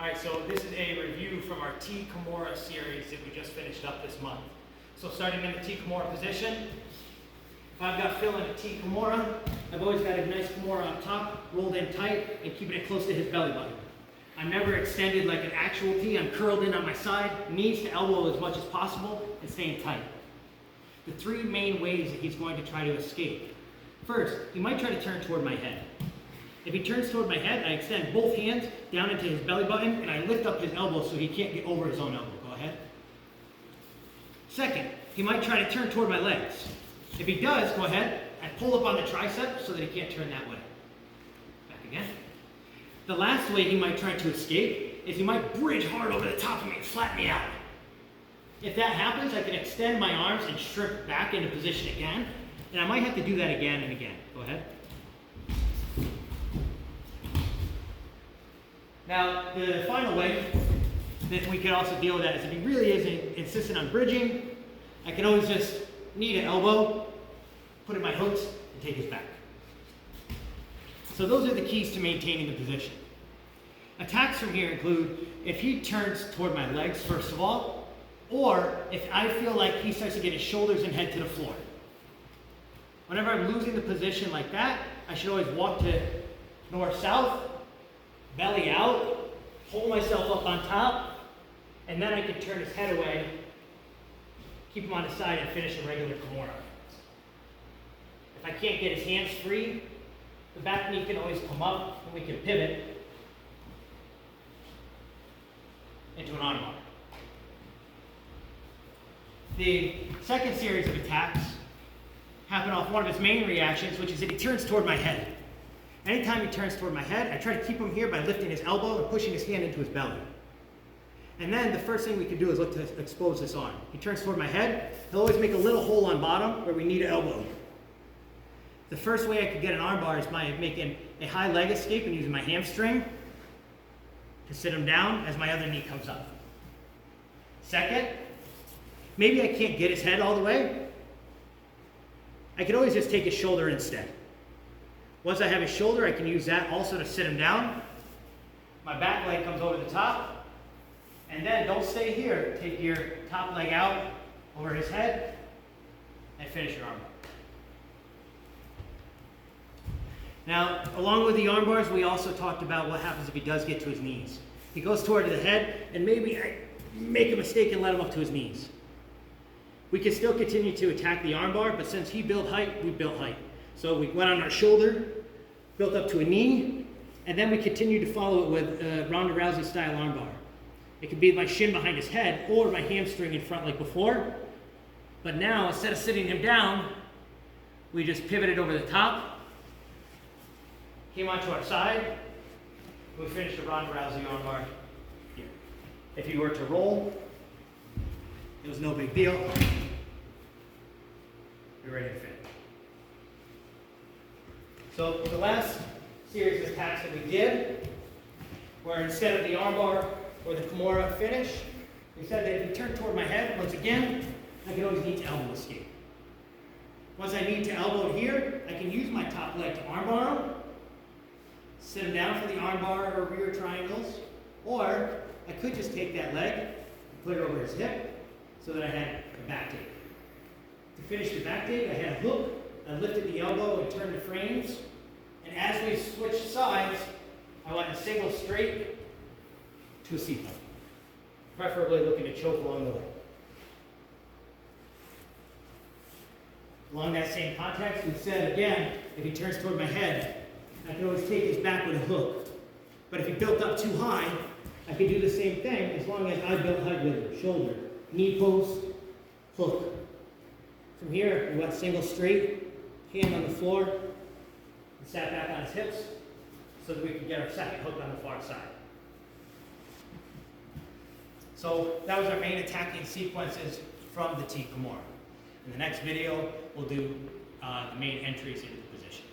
Alright, so this is a review from our T-Kimura series that we just finished up this month. So starting in the T-Kimura position, if I've got Phil in a T-Kimura, I've always got a nice Kimura on top, rolled in tight, and keeping it close to his belly button. I'm never extended like an actual T, I'm curled in on my side, knees to elbow as much as possible, and staying tight. The three main ways that he's going to try to escape. First, he might try to turn toward my head. If he turns toward my head, I extend both hands down into his belly button and I lift up his elbow so he can't get over his own elbow. Go ahead. Second, he might try to turn toward my legs. If he does, go ahead, I pull up on the tricep so that he can't turn that way. Back again. The last way he might try to escape is he might bridge hard over the top of me and flatten me out. If that happens, I can extend my arms and strip back into position again, and I might have to do that again and again. Go ahead. Now, the final way that we can also deal with that is if he really is insistent on bridging, I can always just knee to elbow, put in my hooks, and take his back. So those are the keys to maintaining the position. Attacks from here include if he turns toward my legs, first of all, or if I feel like he starts to get his shoulders and head to the floor. Whenever I'm losing the position like that, I should always walk to north-south, belly out, pull myself up on top, and then I can turn his head away, keep him on the side, and finish a regular Kimura. If I can't get his hands free, the back knee can always come up, and we can pivot into an armbar. The second series of attacks happen off one of his main reactions, which is that he turns toward my head. Anytime he turns toward my head, I try to keep him here by lifting his elbow and pushing his hand into his belly. And then the first thing we can do is look to expose this arm. He turns toward my head, he'll always make a little hole on bottom where we need an elbow. The first way I could get an armbar is by making a high leg escape and using my hamstring to sit him down as my other knee comes up. Second, maybe I can't get his head all the way. I could always just take his shoulder instead. Once I have his shoulder, I can use that also to sit him down. My back leg comes over the top. And then don't stay here. Take your top leg out over his head and finish your armbar. Now, along with the arm bars, we also talked about what happens if he does get to his knees. He goes toward the head, and maybe I make a mistake and let him up to his knees. We can still continue to attack the arm bar, but since he built height, we built height. So we went on our shoulder, built up to a knee, and then we continued to follow it with a Ronda Rousey style arm bar. It could be my shin behind his head or my hamstring in front like before. But now, instead of sitting him down, we just pivoted over the top, came onto our side, and we finished the Ronda Rousey arm bar here. If he were to roll, it was no big deal. We're ready to finish. So the last series of attacks that we did, where instead of the armbar or the Kimura finish, we said that if he turned toward my head, once again, I can always knee to elbow escape. Once I knee to elbow here, I can use my top leg to armbar him, sit him down for the armbar or rear triangles, or I could just take that leg and put it over his hip so that I had a back take. To finish the back take, I had a hook. I lifted the elbow and turned the frames. And as we switched sides, I went a single straight to a C-pump, preferably looking to choke along the way. Along that same context, we said again, if he turns toward my head, I can always take his back with a hook. But if he built up too high, I could do the same thing as long as I built height with him. Shoulder, knee post, hook. From here, we went single straight, hand on the floor, and sat back on his hips so that we could get our second hook on the far side. So that was our main attacking sequences from the T-Kimura. In the next video, we'll do the main entries into the position.